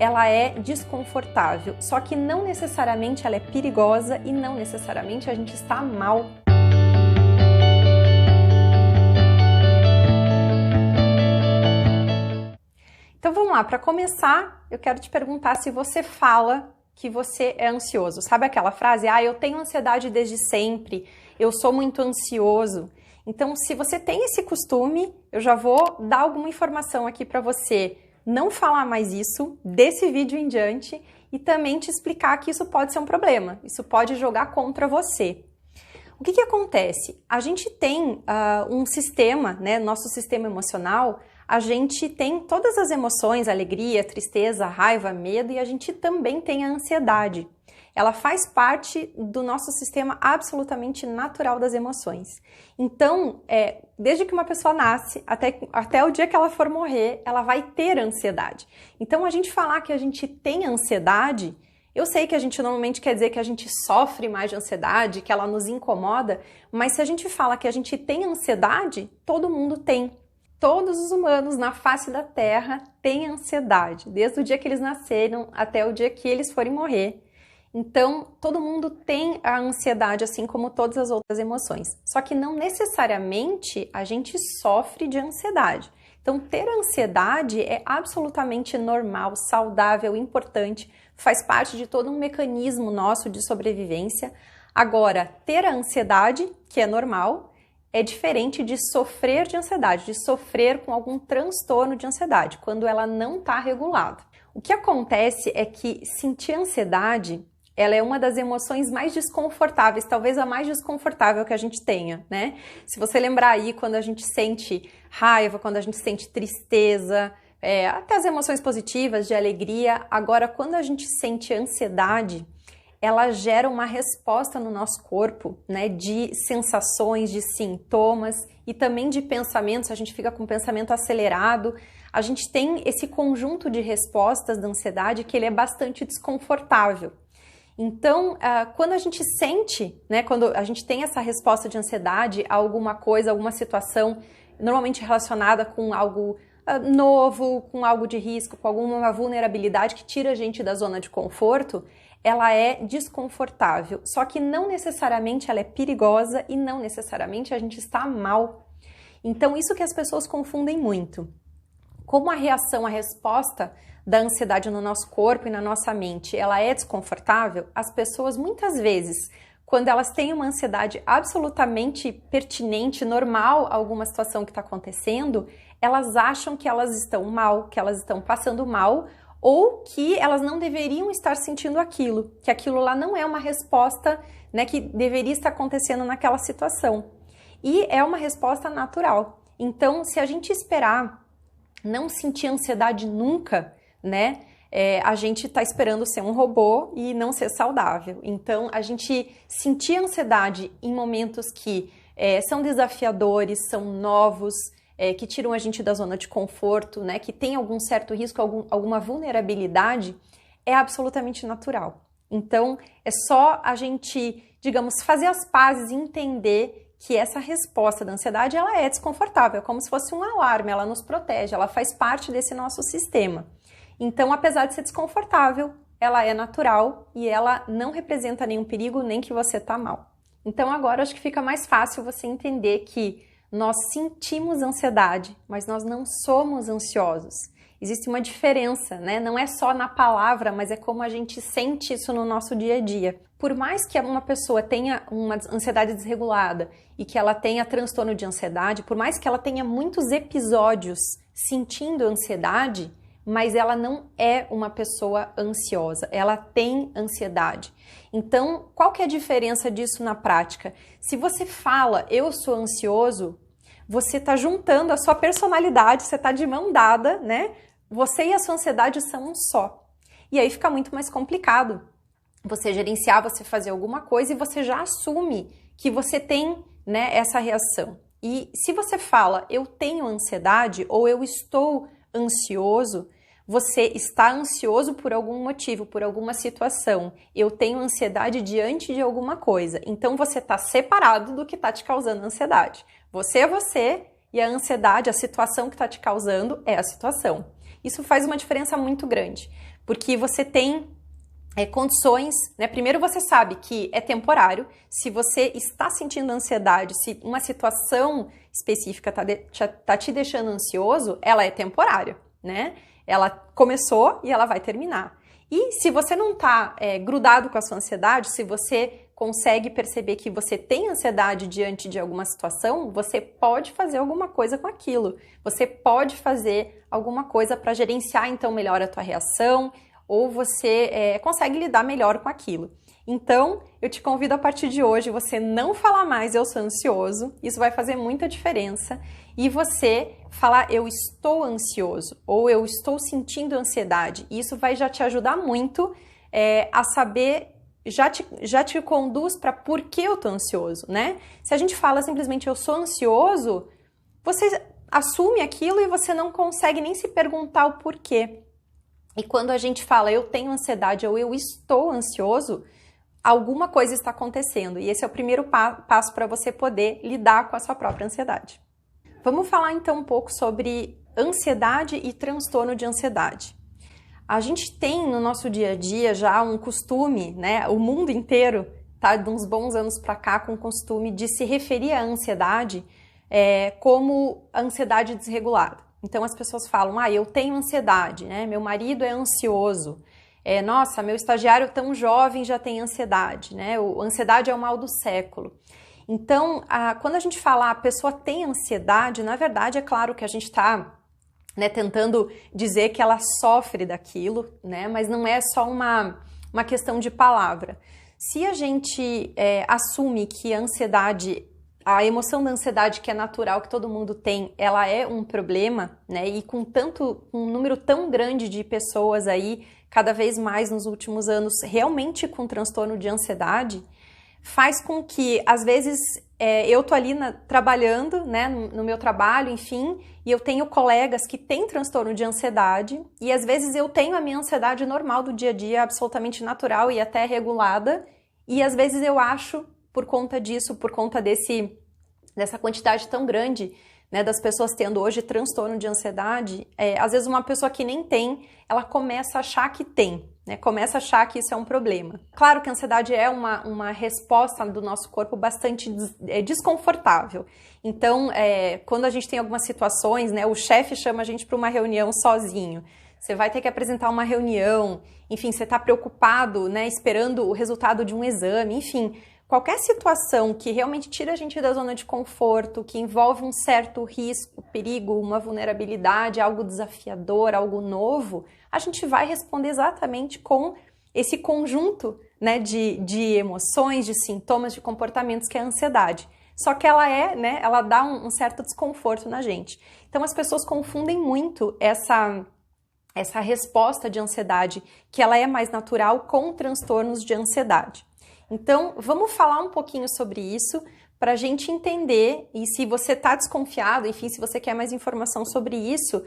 ela é desconfortável, só que não necessariamente ela é perigosa e não necessariamente a gente está mal. Então vamos lá, para começar, eu quero te perguntar se você fala que você é ansioso. Sabe aquela frase, eu tenho ansiedade desde sempre, eu sou muito ansioso. Então, se você tem esse costume, eu já vou dar alguma informação aqui para você não falar mais isso desse vídeo em diante e também te explicar que isso pode ser um problema, isso pode jogar contra você. O que acontece? A gente tem um sistema, né, nosso sistema emocional, a gente tem todas as emoções, alegria, tristeza, raiva, medo, e a gente também tem a ansiedade. Ela faz parte do nosso sistema absolutamente natural das emoções. Então, desde que uma pessoa nasce até o dia que ela for morrer, ela vai ter ansiedade. Então, a gente falar que a gente tem ansiedade, eu sei que a gente normalmente quer dizer que a gente sofre mais de ansiedade, que ela nos incomoda, mas se a gente fala que a gente tem ansiedade, todo mundo tem. Todos os humanos na face da Terra têm ansiedade, desde o dia que eles nasceram até o dia que eles forem morrer. Então, todo mundo tem a ansiedade, assim como todas as outras emoções. Só que não necessariamente a gente sofre de ansiedade. Então, ter ansiedade é absolutamente normal, saudável, importante, faz parte de todo um mecanismo nosso de sobrevivência. Agora, ter a ansiedade, que é normal, é diferente de sofrer de ansiedade, de sofrer com algum transtorno de ansiedade, quando ela não está regulada. O que acontece é que sentir ansiedade, ela é uma das emoções mais desconfortáveis, talvez a mais desconfortável que a gente tenha, né? Se você lembrar aí, quando a gente sente raiva, quando a gente sente tristeza, até as emoções positivas, de alegria, agora quando a gente sente ansiedade, ela gera uma resposta no nosso corpo, né, de sensações, de sintomas e também de pensamentos. A gente fica com o pensamento acelerado. A gente tem esse conjunto de respostas da ansiedade que ele é bastante desconfortável. Então, quando a gente sente, né, quando a gente tem essa resposta de ansiedade a alguma coisa, alguma situação, normalmente relacionada com algo novo, com algo de risco, com alguma vulnerabilidade que tira a gente da zona de conforto, ela é desconfortável, só que não necessariamente ela é perigosa e não necessariamente a gente está mal. Então, isso que as pessoas confundem muito. Como a reação, a resposta da ansiedade no nosso corpo e na nossa mente, ela é desconfortável, as pessoas muitas vezes, quando elas têm uma ansiedade absolutamente pertinente, normal a alguma situação que está acontecendo, elas acham que elas estão mal, que elas estão passando mal, ou que elas não deveriam estar sentindo aquilo, que aquilo lá não é uma resposta, né, que deveria estar acontecendo naquela situação. E é uma resposta natural. Então, se a gente esperar não sentir ansiedade nunca, né, a gente está esperando ser um robô e não ser saudável. Então, a gente sentir ansiedade em momentos que são desafiadores, são novos, que tiram a gente da zona de conforto, né, que tem algum certo risco, alguma vulnerabilidade, é absolutamente natural. Então, é só a gente, digamos, fazer as pazes e entender que essa resposta da ansiedade, ela é desconfortável, é como se fosse um alarme, ela nos protege, ela faz parte desse nosso sistema. Então, apesar de ser desconfortável, ela é natural e ela não representa nenhum perigo, nem que você tá mal. Então, agora acho que fica mais fácil você entender que nós sentimos ansiedade, mas nós não somos ansiosos. Existe uma diferença, né? Não é só na palavra, mas é como a gente sente isso no nosso dia a dia. Por mais que uma pessoa tenha uma ansiedade desregulada e que ela tenha transtorno de ansiedade, por mais que ela tenha muitos episódios sentindo ansiedade, mas ela não é uma pessoa ansiosa, ela tem ansiedade. Então, qual que é a diferença disso na prática? Se você fala, eu sou ansioso, você está juntando a sua personalidade, você está de mão dada, né? Você e a sua ansiedade são um só. E aí fica muito mais complicado você gerenciar, você fazer alguma coisa e você já assume que você tem, né, essa reação. E se você fala, eu tenho ansiedade ou eu estou ansioso, você está ansioso por algum motivo, por alguma situação. Eu tenho ansiedade diante de alguma coisa. Então você está separado do que está te causando ansiedade. Você é você e a ansiedade, a situação que está te causando é a situação. Isso faz uma diferença muito grande. Porque você tem condições, né? Primeiro você sabe que é temporário. Se você está sentindo ansiedade, se uma situação específica tá te deixando ansioso, ela é temporária, né? Ela começou e ela vai terminar. E se você não está grudado com a sua ansiedade, se você consegue perceber que você tem ansiedade diante de alguma situação, você pode fazer alguma coisa com aquilo. Você pode fazer alguma coisa para gerenciar então melhor a tua reação, ou você consegue lidar melhor com aquilo. Então, eu te convido a partir de hoje você não falar mais eu sou ansioso, isso vai fazer muita diferença, e você falar eu estou ansioso, ou eu estou sentindo ansiedade. Isso vai já te ajudar muito a saber, já te conduz para por que eu tô ansioso, né? Se a gente fala simplesmente eu sou ansioso, você assume aquilo e você não consegue nem se perguntar o porquê. E quando a gente fala eu tenho ansiedade ou eu estou ansioso, alguma coisa está acontecendo. E esse é o primeiro passo para você poder lidar com a sua própria ansiedade. Vamos falar então um pouco sobre ansiedade e transtorno de ansiedade. A gente tem no nosso dia a dia já um costume, né? O mundo inteiro tá de uns bons anos para cá com o costume de se referir à ansiedade como ansiedade desregulada. Então as pessoas falam, eu tenho ansiedade, né? Meu marido é ansioso. Nossa, meu estagiário tão jovem já tem ansiedade, né? Ansiedade é o mal do século. Então, quando a gente fala a pessoa tem ansiedade, na verdade é claro que a gente está tentando dizer que ela sofre daquilo, né? Mas não é só uma questão de palavra. Se a gente assume que a ansiedade, a emoção da ansiedade que é natural, que todo mundo tem, ela é um problema, né? E com um número tão grande de pessoas aí, cada vez mais nos últimos anos, realmente com transtorno de ansiedade, faz com que, às vezes, eu tô ali trabalhando, né, no meu trabalho, enfim, e eu tenho colegas que têm transtorno de ansiedade, e às vezes eu tenho a minha ansiedade normal do dia a dia, absolutamente natural e até regulada, e às vezes eu acho, por conta disso, por conta dessa quantidade tão grande, né, das pessoas tendo hoje transtorno de ansiedade, às vezes uma pessoa que nem tem, ela começa a achar que tem, né, começa a achar que isso é um problema. Claro que a ansiedade é uma resposta do nosso corpo bastante desconfortável. Então, quando a gente tem algumas situações, né, o chefe chama a gente para uma reunião sozinho, você vai ter que apresentar uma reunião, enfim, você está preocupado, né, esperando o resultado de um exame, enfim, qualquer situação que realmente tira a gente da zona de conforto, que envolve um certo risco, perigo, uma vulnerabilidade, algo desafiador, algo novo, a gente vai responder exatamente com esse conjunto, né, de emoções, de sintomas, de comportamentos que é a ansiedade. Só que ela dá um certo desconforto na gente. Então as pessoas confundem muito essa resposta de ansiedade, que ela é mais natural, com transtornos de ansiedade. Então, vamos falar um pouquinho sobre isso para a gente entender, e se você está desconfiado, enfim, se você quer mais informação sobre isso,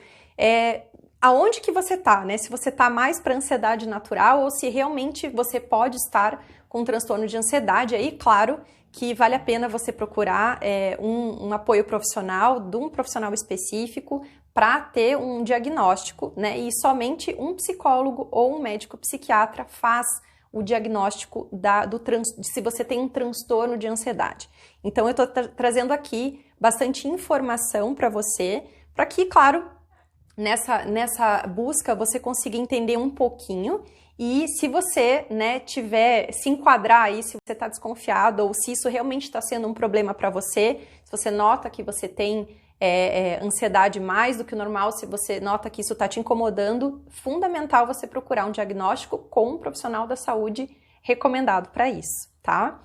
aonde que você está, né? Se você está mais para ansiedade natural ou se realmente você pode estar com transtorno de ansiedade, aí, claro, que vale a pena você procurar um apoio profissional, de um profissional específico, para ter um diagnóstico, né? E somente um psicólogo ou um médico psiquiatra faz o diagnóstico se você tem um transtorno de ansiedade. Então, eu estou trazendo aqui bastante informação para você, para que, claro, nessa busca você consiga entender um pouquinho, e se você, né, se enquadrar aí, se você está desconfiado ou se isso realmente está sendo um problema para você, se você nota que você tem ansiedade mais do que o normal, se você nota que isso está te incomodando, fundamental você procurar um diagnóstico com um profissional da saúde recomendado para isso, tá?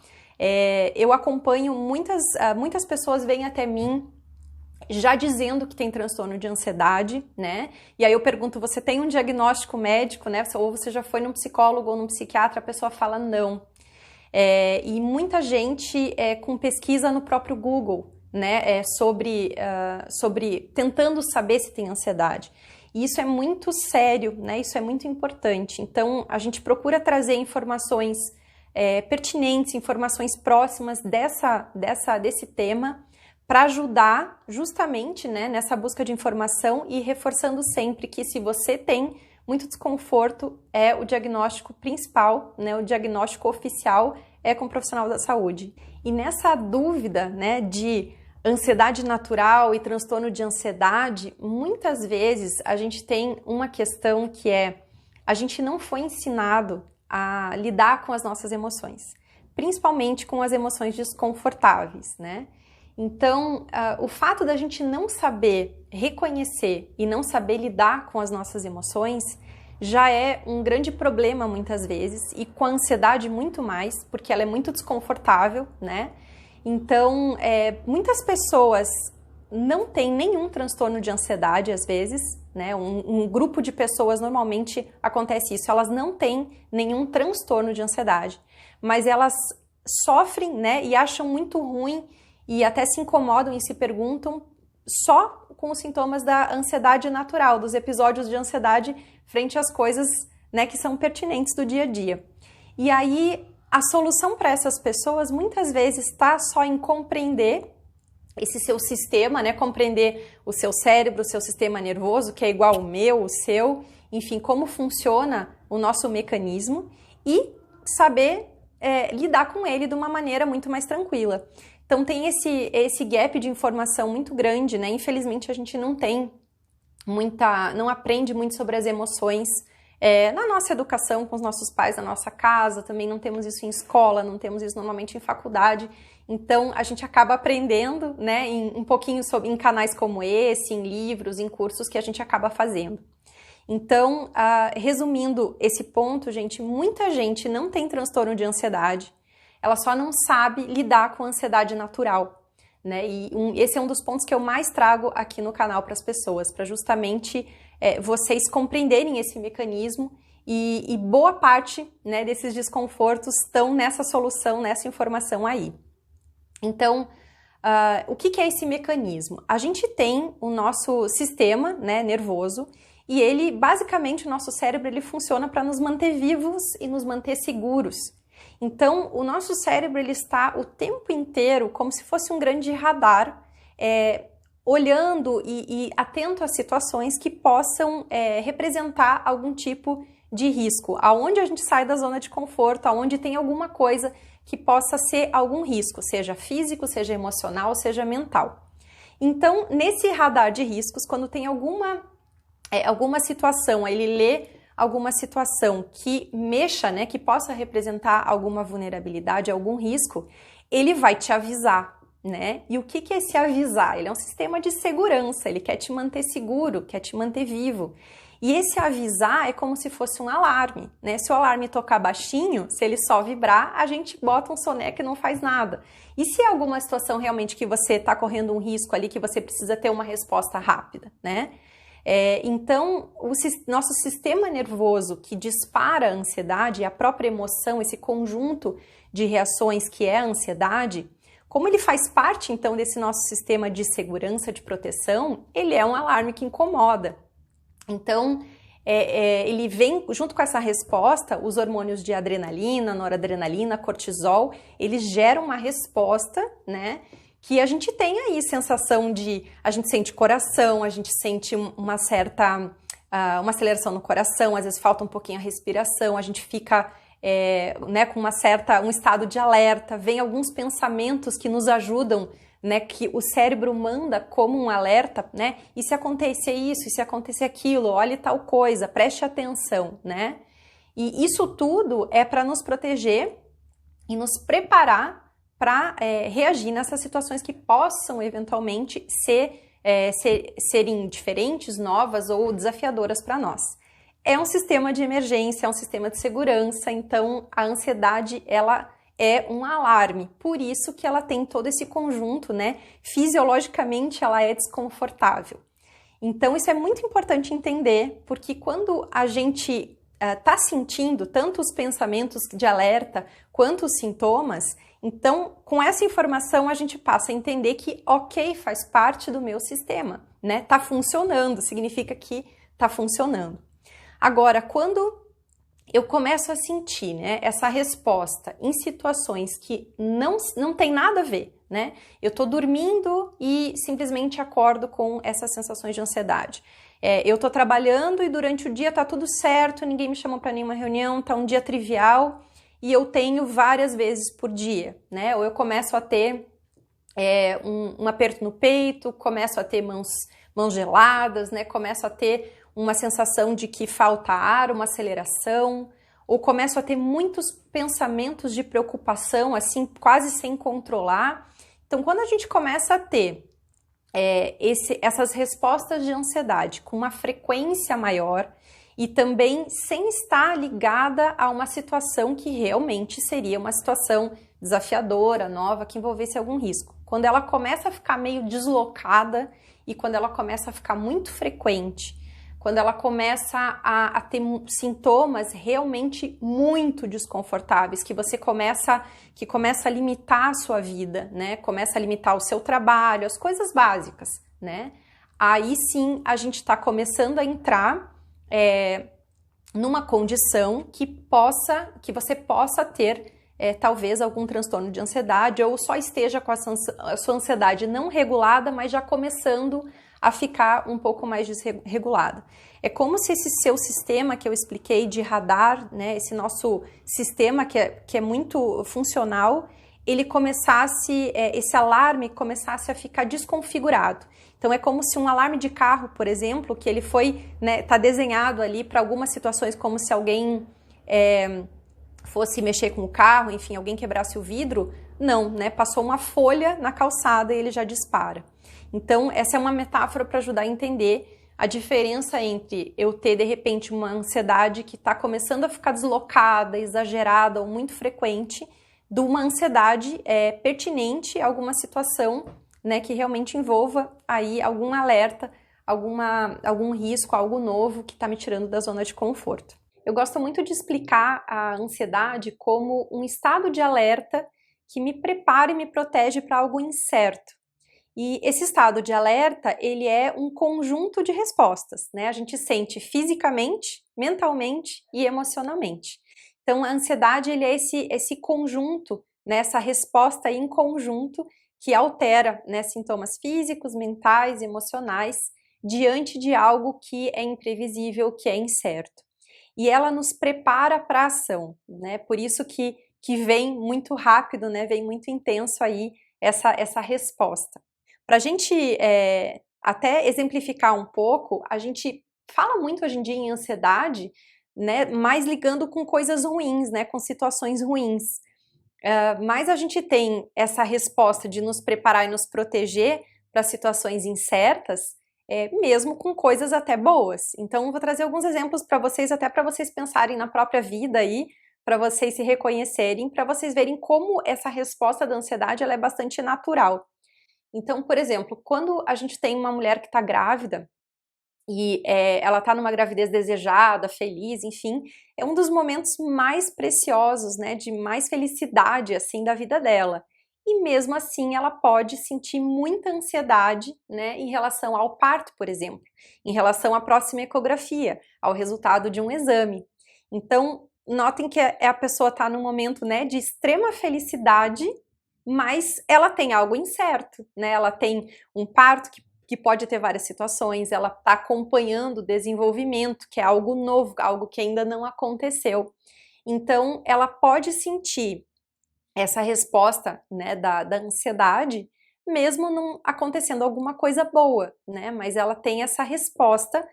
Eu acompanho muitas pessoas vêm até mim já dizendo que tem transtorno de ansiedade, né? E aí eu pergunto, você tem um diagnóstico médico, né? Ou você já foi num psicólogo ou num psiquiatra? A pessoa fala não. E muita gente com pesquisa no próprio Google, né, sobre tentando saber se tem ansiedade. E isso é muito sério, né, isso é muito importante. Então, a gente procura trazer informações pertinentes, informações próximas desse tema, para ajudar justamente, né, nessa busca de informação, e reforçando sempre que se você tem muito desconforto é o diagnóstico principal, né? O diagnóstico oficial é com o profissional da saúde. E nessa dúvida, né, de ansiedade natural e transtorno de ansiedade, muitas vezes a gente tem uma questão que é: a gente não foi ensinado a lidar com as nossas emoções, principalmente com as emoções desconfortáveis, né? Então, o fato da gente não saber reconhecer e não saber lidar com as nossas emoções já é um grande problema muitas vezes, e com a ansiedade muito mais, porque ela é muito desconfortável, né? Então, muitas pessoas não têm nenhum transtorno de ansiedade, às vezes, né? Um grupo de pessoas, normalmente acontece isso, elas não têm nenhum transtorno de ansiedade, mas elas sofrem, né? E acham muito ruim e até se incomodam e se perguntam só com os sintomas da ansiedade natural, dos episódios de ansiedade frente às coisas, né, que são pertinentes do dia a dia. E aí, a solução para essas pessoas muitas vezes está só em compreender esse seu sistema, né, compreender o seu cérebro, o seu sistema nervoso, que é igual ao meu, o seu, enfim, como funciona o nosso mecanismo e saber lidar com ele de uma maneira muito mais tranquila. Então tem esse gap de informação muito grande, né? Infelizmente a gente não aprende muito sobre as emoções na nossa educação, com os nossos pais, na nossa casa, também não temos isso em escola, não temos isso normalmente em faculdade. Então a gente acaba aprendendo, né, um pouquinho em canais como esse, em livros, em cursos que a gente acaba fazendo. Então, resumindo esse ponto, gente, muita gente não tem transtorno de ansiedade, ela só não sabe lidar com a ansiedade natural, né? E esse é um dos pontos que eu mais trago aqui no canal para as pessoas, para justamente vocês compreenderem esse mecanismo e boa parte, né, desses desconfortos estão nessa solução, nessa informação aí. Então, o que é esse mecanismo? A gente tem o nosso sistema, né, nervoso, e ele, basicamente, o nosso cérebro, ele funciona para nos manter vivos e nos manter seguros. Então, o nosso cérebro, ele está o tempo inteiro como se fosse um grande radar, olhando e atento a situações que possam representar algum tipo de risco. Aonde a gente sai da zona de conforto, aonde tem alguma coisa que possa ser algum risco, seja físico, seja emocional, seja mental. Então, nesse radar de riscos, quando tem alguma situação, ele lê alguma situação que mexa, né, que possa representar alguma vulnerabilidade, algum risco, ele vai te avisar, né? E o que é esse avisar? Ele é um sistema de segurança, ele quer te manter seguro, quer te manter vivo. E esse avisar é como se fosse um alarme, né? Se o alarme tocar baixinho, se ele só vibrar, a gente bota um soneca e não faz nada. E se é alguma situação realmente que você está correndo um risco ali, que você precisa ter uma resposta rápida, né? Então, o nosso sistema nervoso que dispara a ansiedade, a própria emoção, esse conjunto de reações que é a ansiedade, como ele faz parte, então, desse nosso sistema de segurança, de proteção, ele é um alarme que incomoda. Então, ele vem, junto com essa resposta, os hormônios de adrenalina, noradrenalina, cortisol, eles geram uma resposta, né? Que a gente tem aí sensação a gente sente coração, a gente sente uma certa, uma aceleração no coração, às vezes falta um pouquinho a respiração, a gente fica né, com um estado de alerta, vem alguns pensamentos que nos ajudam, né, que o cérebro manda como um alerta, né, e se acontecer isso, e se acontecer aquilo, olhe tal coisa, preste atenção, né, e isso tudo é para nos proteger e nos preparar para reagir nessas situações que possam eventualmente serem diferentes, novas ou desafiadoras para nós. É um sistema de emergência, é um sistema de segurança, então a ansiedade ela é um alarme, por isso que ela tem todo esse conjunto, né? Fisiologicamente ela é desconfortável. Então isso é muito importante entender, porque quando a gente está sentindo tanto os pensamentos de alerta quanto os sintomas, então, com essa informação, a gente passa a entender que, ok, faz parte do meu sistema, né? Tá funcionando, significa que tá funcionando. Agora, quando eu começo a sentir, né, essa resposta em situações que não tem nada a ver, né? Eu tô dormindo e simplesmente acordo com essas sensações de ansiedade. Eu tô trabalhando e durante o dia tá tudo certo, ninguém me chamou para nenhuma reunião, tá um dia trivial e eu tenho várias vezes por dia, né? Ou eu começo a ter um aperto no peito, começo a ter mãos geladas, né? Começo a ter uma sensação de que falta ar, uma aceleração, ou começo a ter muitos pensamentos de preocupação, assim, quase sem controlar. Então, quando a gente começa a ter essas respostas de ansiedade com uma frequência maior e também sem estar ligada a uma situação que realmente seria uma situação desafiadora, nova, que envolvesse algum risco. Quando ela começa a ficar meio deslocada e quando ela começa a ficar muito frequente, quando ela começa a ter sintomas realmente muito desconfortáveis, que começa a limitar a sua vida, né? Começa a limitar o seu trabalho, as coisas básicas, né? Aí sim a gente está começando a entrar numa condição que você possa ter talvez algum transtorno de ansiedade ou só esteja com a sua ansiedade não regulada, mas já começando a ficar um pouco mais desregulada. É como se esse seu sistema que eu expliquei de radar, né, esse nosso sistema que é muito funcional, ele começasse, esse alarme começasse a ficar desconfigurado. Então é como se um alarme de carro, por exemplo, que ele foi, né, tá desenhado ali para algumas situações, como se alguém fosse mexer com o carro, enfim, alguém quebrasse o vidro. Não, né? Passou uma folha na calçada e ele já dispara. Então, essa é uma metáfora para ajudar a entender a diferença entre eu ter, de repente, uma ansiedade que está começando a ficar deslocada, exagerada ou muito frequente, de uma ansiedade pertinente a alguma situação, né, que realmente envolva aí algum alerta, algum risco, algo novo que está me tirando da zona de conforto. Eu gosto muito de explicar a ansiedade como um estado de alerta que me prepara e me protege para algo incerto. E esse estado de alerta, ele é um conjunto de respostas, né? A gente sente fisicamente, mentalmente e emocionalmente. Então, a ansiedade, ele é esse conjunto, né? Essa resposta em conjunto que altera, né, sintomas físicos, mentais, emocionais, diante de algo que é imprevisível, que é incerto. E ela nos prepara para a ação, né? Por isso que vem muito rápido, né? Vem muito intenso aí essa resposta. Para a gente até exemplificar um pouco, a gente fala muito hoje em dia em ansiedade, né? Mais ligando com coisas ruins, né? Com situações ruins. Mas a gente tem essa resposta de nos preparar e nos proteger para situações incertas, mesmo com coisas até boas. Então, vou trazer alguns exemplos para vocês, até para vocês pensarem na própria vida aí, para vocês se reconhecerem, para vocês verem como essa resposta da ansiedade ela é bastante natural. Então, por exemplo, quando a gente tem uma mulher que está grávida, e ela está numa gravidez desejada, feliz, enfim, é um dos momentos mais preciosos, né, de mais felicidade, assim, da vida dela. E mesmo assim, ela pode sentir muita ansiedade, né, em relação ao parto, por exemplo, em relação à próxima ecografia, ao resultado de um exame. Então, notem que a pessoa está num momento, né, de extrema felicidade, mas ela tem algo incerto, né, ela tem um parto que pode ter várias situações, ela está acompanhando o desenvolvimento, que é algo novo, algo que ainda não aconteceu. Então, ela pode sentir essa resposta, né, da ansiedade, mesmo não acontecendo alguma coisa boa, né, mas ela tem essa resposta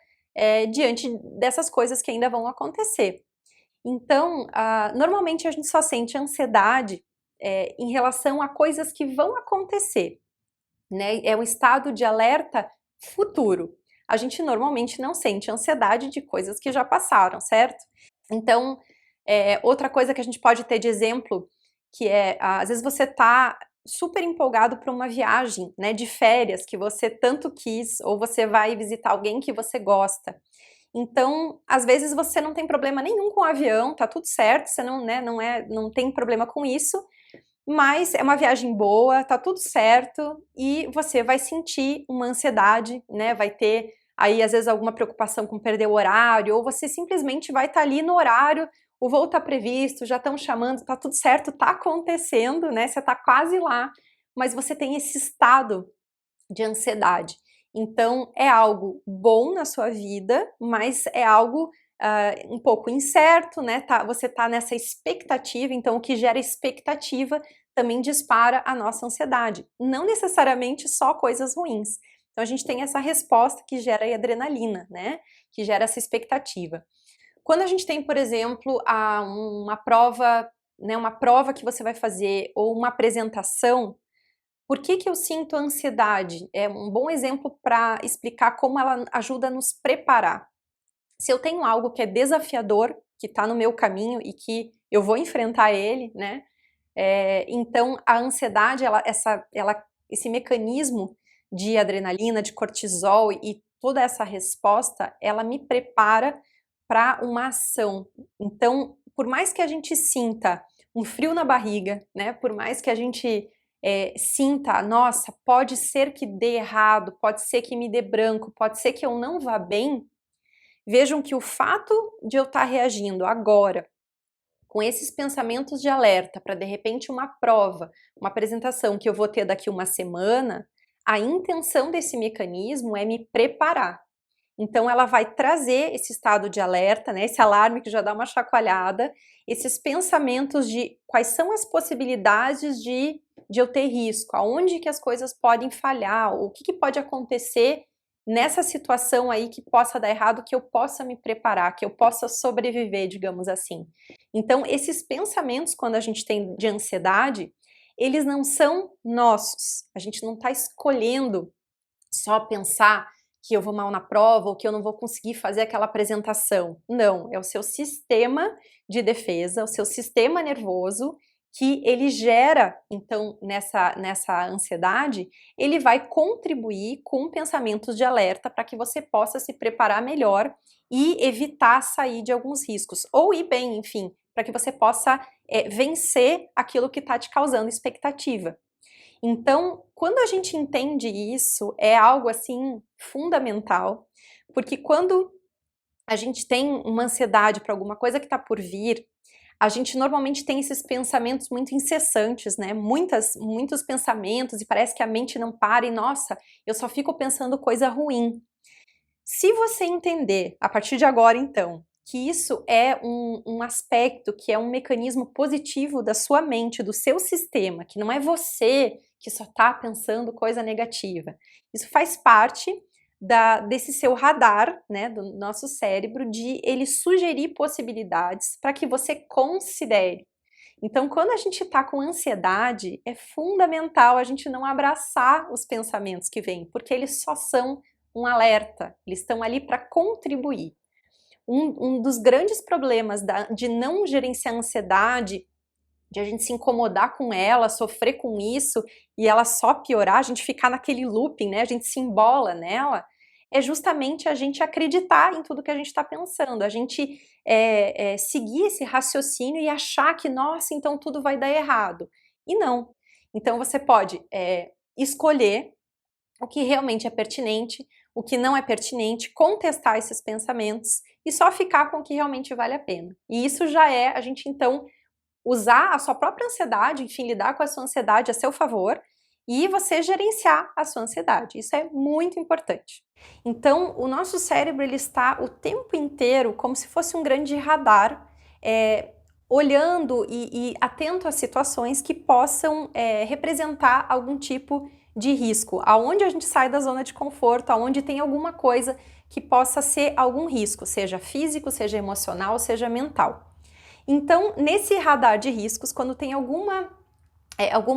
diante dessas coisas que ainda vão acontecer. Então, normalmente a gente só sente ansiedade em relação a coisas que vão acontecer, né? É um estado de alerta futuro. A gente normalmente não sente ansiedade de coisas que já passaram, certo? Então, outra coisa que a gente pode ter de exemplo, que às vezes você tá super empolgado para uma viagem, né, de férias que você tanto quis, ou você vai visitar alguém que você gosta. Então, às vezes você não tem problema nenhum com o avião, tá tudo certo, você não, né, não tem problema com isso, mas é uma viagem boa, tá tudo certo e você vai sentir uma ansiedade, né? Vai ter aí às vezes alguma preocupação com perder o horário, ou você simplesmente vai estar ali no horário, o voo tá previsto, já estão chamando, tá tudo certo, tá acontecendo, né? Você tá quase lá, mas você tem esse estado de ansiedade. Então, é algo bom na sua vida, mas é algo um pouco incerto, né? Você tá nessa expectativa, então o que gera expectativa também dispara a nossa ansiedade. Não necessariamente só coisas ruins. Então, a gente tem essa resposta que gera a adrenalina, né? Que gera essa expectativa. Quando a gente tem, por exemplo, uma prova, né, uma prova que você vai fazer ou uma apresentação, por que que eu sinto ansiedade? É um bom exemplo para explicar como ela ajuda a nos preparar. Se eu tenho algo que é desafiador, que está no meu caminho e que eu vou enfrentar ele, né? Então a ansiedade, esse mecanismo de adrenalina, de cortisol e toda essa resposta, ela me prepara para uma ação. Então, por mais que a gente sinta um frio na barriga, né? Por mais que a gente sinta, nossa, pode ser que dê errado, pode ser que me dê branco, pode ser que eu não vá bem. Vejam que o fato de eu estar reagindo agora com esses pensamentos de alerta para de repente uma prova, uma apresentação que eu vou ter daqui uma semana, a intenção desse mecanismo é me preparar. Então ela vai trazer esse estado de alerta, né, esse alarme que já dá uma chacoalhada, esses pensamentos de quais são as possibilidades de eu ter risco, aonde que as coisas podem falhar, o que pode acontecer nessa situação aí que possa dar errado, que eu possa me preparar, que eu possa sobreviver, digamos assim. Então, esses pensamentos, quando a gente tem de ansiedade, eles não são nossos. A gente não está escolhendo só pensar que eu vou mal na prova ou que eu não vou conseguir fazer aquela apresentação. Não, é o seu sistema de defesa, o seu sistema nervoso que ele gera, então, nessa ansiedade, ele vai contribuir com pensamentos de alerta para que você possa se preparar melhor e evitar sair de alguns riscos, ou ir bem, enfim, para que você possa vencer aquilo que está te causando expectativa. Então, quando a gente entende isso, é algo assim fundamental, porque quando a gente tem uma ansiedade para alguma coisa que está por vir, a gente normalmente tem esses pensamentos muito incessantes, né? Muitos pensamentos e parece que a mente não para e, nossa, eu só fico pensando coisa ruim. Se você entender, a partir de agora então, que isso é um aspecto, que é um mecanismo positivo da sua mente, do seu sistema, que não é você que só está pensando coisa negativa. Isso faz parte desse seu radar, né, do nosso cérebro, de ele sugerir possibilidades para que você considere. Então, quando a gente está com ansiedade, é fundamental a gente não abraçar os pensamentos que vêm, porque eles só são um alerta, eles estão ali para contribuir. Um dos grandes problemas de não gerenciar a ansiedade, de a gente se incomodar com ela, sofrer com isso e ela só piorar, a gente ficar naquele looping, né? A gente se embola nela, é justamente a gente acreditar em tudo que a gente está pensando, a gente seguir esse raciocínio e achar que, nossa, então tudo vai dar errado. E não. Então você pode escolher o que realmente é pertinente, o que não é pertinente, contestar esses pensamentos e só ficar com o que realmente vale a pena. E isso já é a gente então usar a sua própria ansiedade, enfim, lidar com a sua ansiedade a seu favor e você gerenciar a sua ansiedade. Isso é muito importante. Então, o nosso cérebro ele está o tempo inteiro como se fosse um grande radar, olhando e atento a situações que possam representar algum tipo de risco, aonde a gente sai da zona de conforto, aonde tem alguma coisa que possa ser algum risco, seja físico, seja emocional, seja mental. Então, nesse radar de riscos, quando tem alguma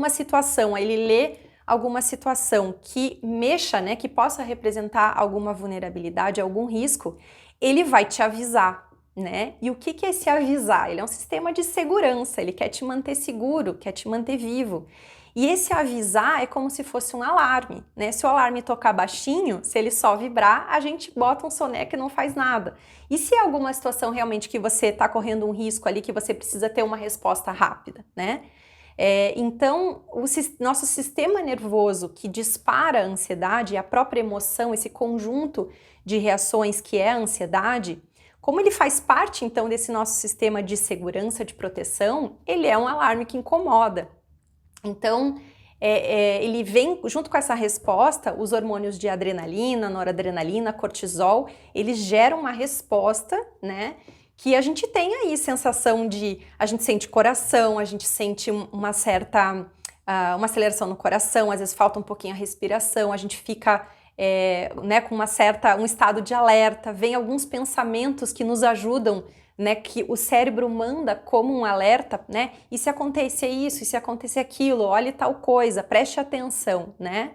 situação, ele lê alguma situação que mexa, né, que possa representar alguma vulnerabilidade, algum risco, ele vai te avisar, né? E o que é esse avisar? Ele é um sistema de segurança, ele quer te manter seguro, quer te manter vivo. E esse avisar é como se fosse um alarme, né? Se o alarme tocar baixinho, se ele só vibrar, a gente bota um soneca e não faz nada. E se é alguma situação realmente que você está correndo um risco ali, que você precisa ter uma resposta rápida, né? Então, o nosso sistema nervoso que dispara a ansiedade, a própria emoção, esse conjunto de reações que é a ansiedade, como ele faz parte então desse nosso sistema de segurança, de proteção, ele é um alarme que incomoda. Então, ele vem junto com essa resposta, os hormônios de adrenalina, noradrenalina, cortisol, eles geram uma resposta, né? Que a gente tem aí sensação a gente sente coração, a gente sente uma certa, uma aceleração no coração, às vezes falta um pouquinho a respiração, a gente fica né, com um estado de alerta, vem alguns pensamentos que nos ajudam, né, que o cérebro manda como um alerta, né, e se acontecer isso, e se acontecer aquilo, olhe tal coisa, preste atenção, né,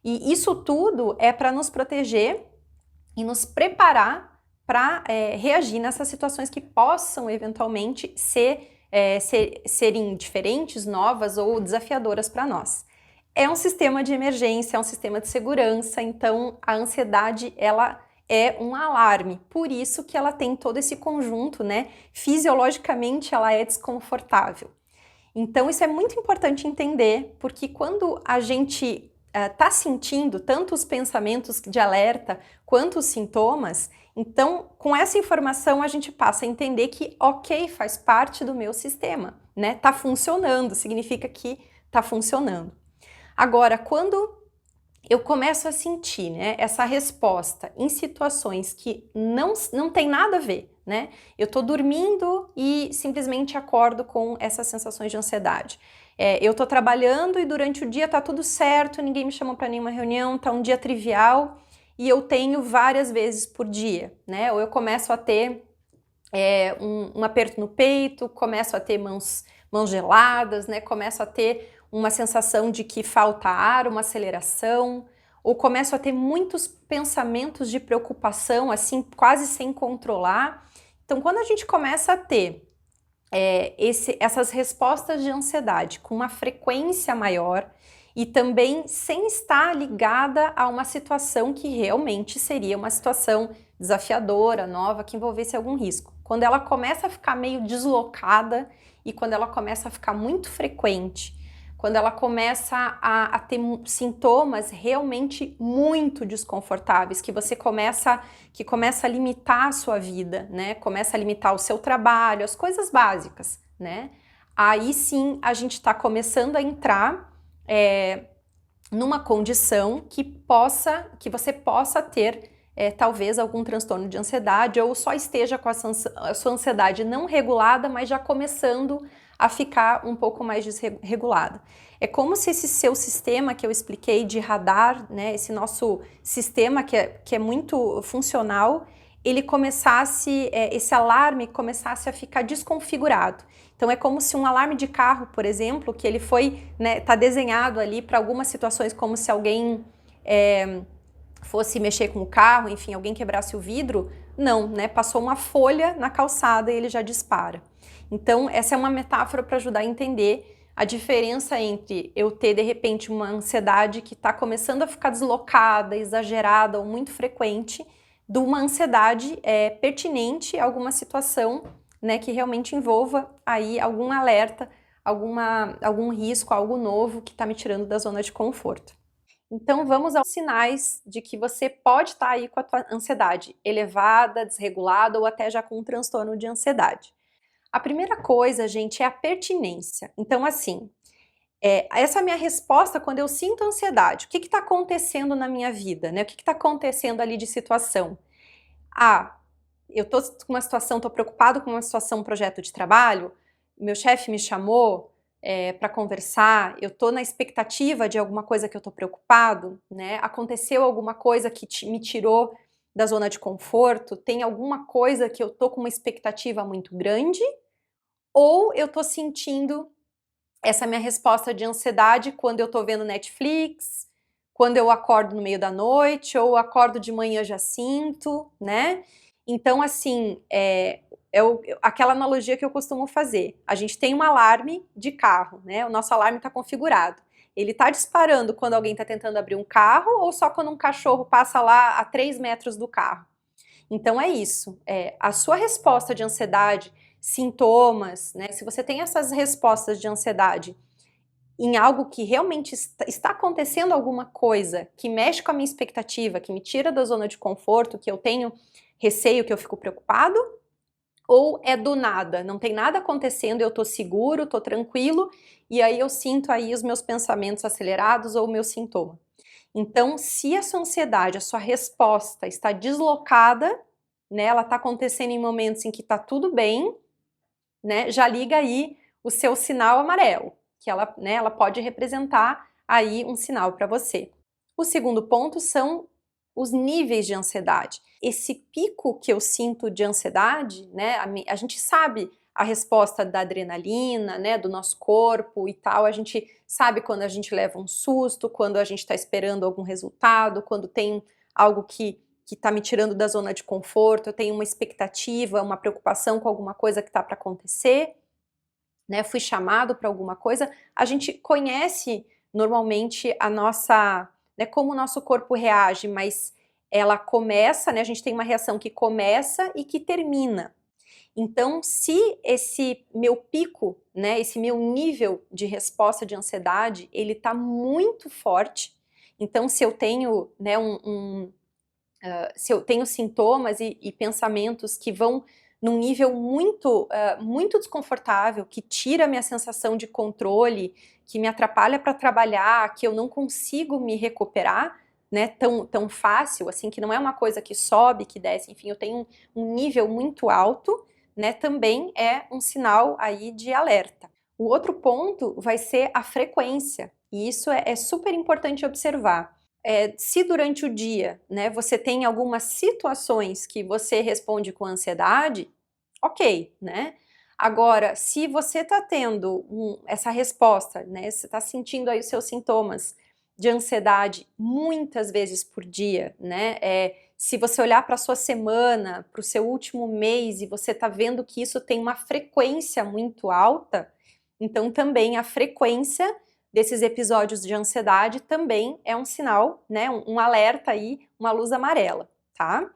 e isso tudo é para nos proteger e nos preparar para reagir nessas situações que possam eventualmente serem diferentes, novas ou desafiadoras para nós. É um sistema de emergência, é um sistema de segurança, então a ansiedade, ela é um alarme, por isso que ela tem todo esse conjunto, né? Fisiologicamente ela é desconfortável. Então isso é muito importante entender, porque quando a gente está sentindo tanto os pensamentos de alerta quanto os sintomas, então com essa informação a gente passa a entender que ok, faz parte do meu sistema, né? Tá funcionando, significa que tá funcionando. Agora, quando eu começo a sentir, né, essa resposta em situações que não tem nada a ver, né? Eu tô dormindo e simplesmente acordo com essas sensações de ansiedade. Eu tô trabalhando e durante o dia tá tudo certo, ninguém me chamou para nenhuma reunião, tá um dia trivial e eu tenho várias vezes por dia, né? Ou eu começo a ter um aperto no peito, começo a ter mãos geladas, né? Começo a ter uma sensação de que falta ar, uma aceleração, ou começo a ter muitos pensamentos de preocupação, assim, quase sem controlar. Então, quando a gente começa a ter essas respostas de ansiedade com uma frequência maior e também sem estar ligada a uma situação que realmente seria uma situação desafiadora, nova, que envolvesse algum risco. Quando ela começa a ficar meio deslocada e quando ela começa a ficar muito frequente, quando ela começa a ter sintomas realmente muito desconfortáveis, que começa a limitar a sua vida, né? Começa a limitar o seu trabalho, as coisas básicas, né? Aí sim a gente está começando a entrar numa condição que você possa ter talvez algum transtorno de ansiedade ou só esteja com a sua ansiedade não regulada, mas já começando a ficar um pouco mais desregulada. É como se esse seu sistema que eu expliquei de radar, né, esse nosso sistema que é muito funcional, ele começasse, esse alarme começasse a ficar desconfigurado. Então é como se um alarme de carro, por exemplo, que ele foi, né, tá desenhado ali para algumas situações, como se alguém fosse mexer com o carro, enfim, alguém quebrasse o vidro, não, né, passou uma folha na calçada e ele já dispara. Então, essa é uma metáfora para ajudar a entender a diferença entre eu ter, de repente, uma ansiedade que está começando a ficar deslocada, exagerada ou muito frequente, de uma ansiedade pertinente a alguma situação, né, que realmente envolva aí algum alerta, algum risco, algo novo que está me tirando da zona de conforto. Então, vamos aos sinais de que você pode estar aí com a tua ansiedade elevada, desregulada ou até já com um transtorno de ansiedade. A primeira coisa, gente, é a pertinência. Então, assim, essa é a minha resposta quando eu sinto ansiedade. O que está acontecendo na minha vida, né? O que está acontecendo ali de situação? Eu estou com uma situação, estou preocupado com uma situação, um projeto de trabalho, meu chefe me chamou para conversar, eu estou na expectativa de alguma coisa que eu estou preocupado, né? Aconteceu alguma coisa que me tirou da zona de conforto, tem alguma coisa que eu estou com uma expectativa muito grande, ou eu tô sentindo essa minha resposta de ansiedade quando eu tô vendo Netflix, quando eu acordo no meio da noite, ou acordo de manhã já sinto, né? Então, assim, aquela analogia que eu costumo fazer. A gente tem um alarme de carro, né? O nosso alarme está configurado. Ele está disparando quando alguém está tentando abrir um carro ou só quando um cachorro passa lá a 3 metros do carro? Então é isso. A sua resposta de ansiedade, sintomas, né? Se você tem essas respostas de ansiedade em algo que realmente está acontecendo alguma coisa que mexe com a minha expectativa, que me tira da zona de conforto, que eu tenho receio, que eu fico preocupado, Ou é do nada, não tem nada acontecendo, eu tô seguro, tô tranquilo, e aí eu sinto aí os meus pensamentos acelerados ou o meu sintoma. Então, se a sua ansiedade, a sua resposta está deslocada, né, ela está acontecendo em momentos em que está tudo bem, né, já liga aí o seu sinal amarelo, que ela, né, ela pode representar aí um sinal para você. O segundo ponto são os níveis de ansiedade. Esse pico que eu sinto de ansiedade, né, a gente sabe a resposta da adrenalina, né, do nosso corpo e tal, a gente sabe quando a gente leva um susto, quando a gente está esperando algum resultado, quando tem algo que está me tirando da zona de conforto, eu tenho uma expectativa, uma preocupação com alguma coisa que está para acontecer, né, fui chamado para alguma coisa, a gente conhece normalmente a nossa, né, como o nosso corpo reage, mas ela começa, né, a gente tem uma reação que começa e que termina. Então, se esse meu pico, né, esse meu nível de resposta de ansiedade, ele está muito forte, então se eu tenho, né, se eu tenho sintomas e pensamentos que vão num nível muito desconfortável, que tira a minha sensação de controle, que me atrapalha para trabalhar, que eu não consigo me recuperar, né, tão fácil, assim, que não é uma coisa que sobe, que desce, enfim, eu tenho um nível muito alto, né, também é um sinal aí de alerta. O outro ponto vai ser a frequência, e isso é super importante observar. Se durante o dia, né, você tem algumas situações que você responde com ansiedade, ok, né? Agora, se você está tendo essa resposta, né, você está sentindo aí os seus sintomas de ansiedade muitas vezes por dia, né? Se você olhar para a sua semana, para o seu último mês e você está vendo que isso tem uma frequência muito alta, então também a frequência desses episódios de ansiedade também é um sinal, né, um alerta aí, uma luz amarela, tá?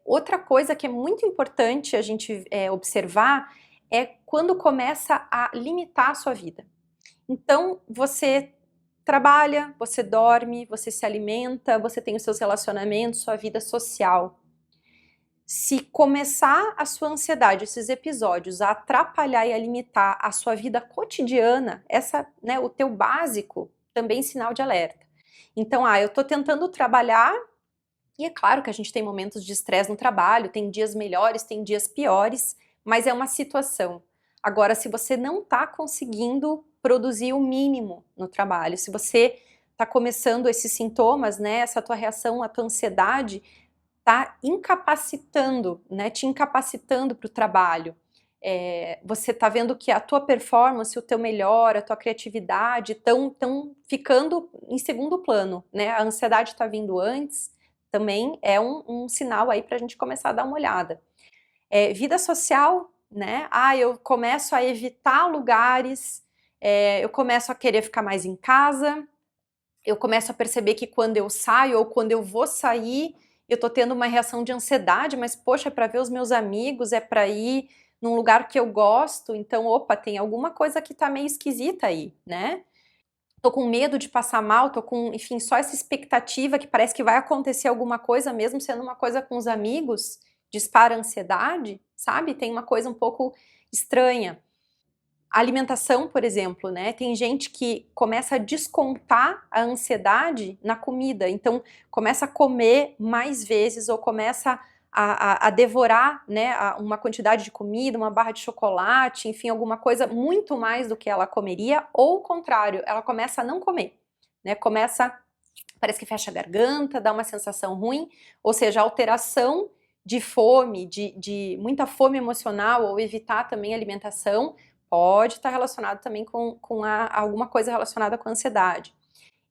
Outra coisa que é muito importante a gente observar é quando começa a limitar a sua vida. Então, você trabalha, você dorme, você se alimenta, você tem os seus relacionamentos, sua vida social. Se começar a sua ansiedade, esses episódios, a atrapalhar e a limitar a sua vida cotidiana, né, o teu básico, também sinal de alerta. Então, eu tô tentando trabalhar, e é claro que a gente tem momentos de estresse no trabalho, tem dias melhores, tem dias piores, mas é uma situação. Agora, se você não tá conseguindo produzir o mínimo no trabalho, se você tá começando esses sintomas, né, essa tua reação, a tua ansiedade, tá incapacitando, né, te incapacitando para o trabalho. Você tá vendo que a tua performance, o teu melhor, a tua criatividade estão ficando em segundo plano, né? A ansiedade está vindo antes, também é um sinal aí para a gente começar a dar uma olhada. Vida social, né? Eu começo a evitar lugares, eu começo a querer ficar mais em casa, eu começo a perceber que quando eu saio ou quando eu vou sair, eu tô tendo uma reação de ansiedade, mas poxa, é para ver os meus amigos, é para ir num lugar que eu gosto, então, opa, tem alguma coisa que tá meio esquisita aí, né? Tô com medo de passar mal, tô com, enfim, só essa expectativa que parece que vai acontecer alguma coisa, mesmo sendo uma coisa com os amigos, dispara a ansiedade, sabe? Tem uma coisa um pouco estranha. A alimentação, por exemplo, né? Tem gente que começa a descontar a ansiedade na comida, então começa a comer mais vezes ou começa a devorar, né, uma quantidade de comida, uma barra de chocolate, enfim, alguma coisa muito mais do que ela comeria, ou o contrário, ela começa a não comer, né? Parece que fecha a garganta, dá uma sensação ruim, ou seja, alteração de fome, de muita fome emocional, ou evitar também a alimentação, pode estar relacionado também com alguma coisa relacionada com a ansiedade.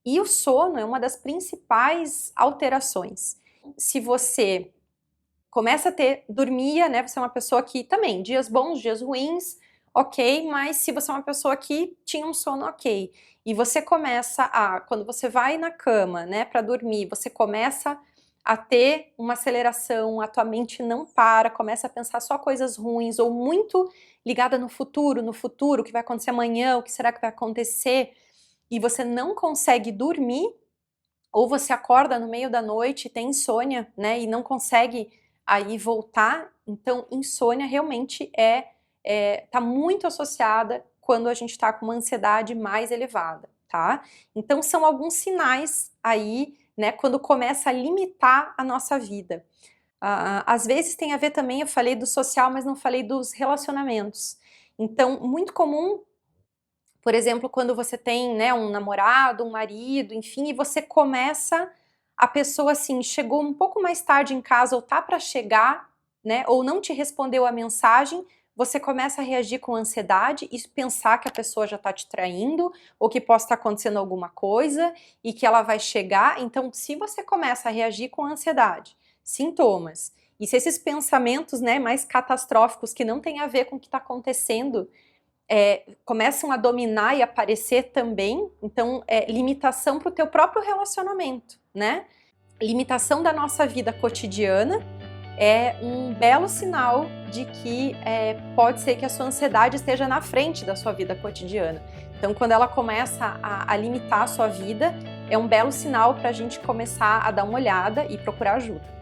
E o sono é uma das principais alterações. Se você começa a dormia, né, você é uma pessoa que também, dias bons, dias ruins, ok, mas se você é uma pessoa que tinha um sono ok, e você começa quando você vai na cama, né, para dormir, você começa a ter uma aceleração, a tua mente não para, começa a pensar só coisas ruins, ou muito ligada no futuro, o que vai acontecer amanhã, o que será que vai acontecer, e você não consegue dormir, ou você acorda no meio da noite, tem insônia, né, e não consegue aí voltar Então, insônia realmente tá muito associada quando a gente está com uma ansiedade mais elevada, tá? Então, são alguns sinais aí, né, quando começa a limitar a nossa vida. Às vezes tem a ver também, eu falei do social, mas não falei dos relacionamentos. Então, muito comum, por exemplo, quando você tem, né, um namorado, um marido, enfim, e você começa, a pessoa assim, chegou um pouco mais tarde em casa ou tá para chegar, né, ou não te respondeu a mensagem, você começa a reagir com ansiedade e pensar que a pessoa já tá te traindo, ou que possa estar acontecendo alguma coisa e que ela vai chegar. Então, se você começa a reagir com ansiedade, sintomas, e se esses pensamentos, né, mais catastróficos que não têm a ver com o que está acontecendo, começam a dominar e aparecer também, então limitação para o teu próprio relacionamento, né? Limitação da nossa vida cotidiana é um belo sinal de que pode ser que a sua ansiedade esteja na frente da sua vida cotidiana. Então, quando ela começa a limitar a sua vida, é um belo sinal para a gente começar a dar uma olhada e procurar ajuda.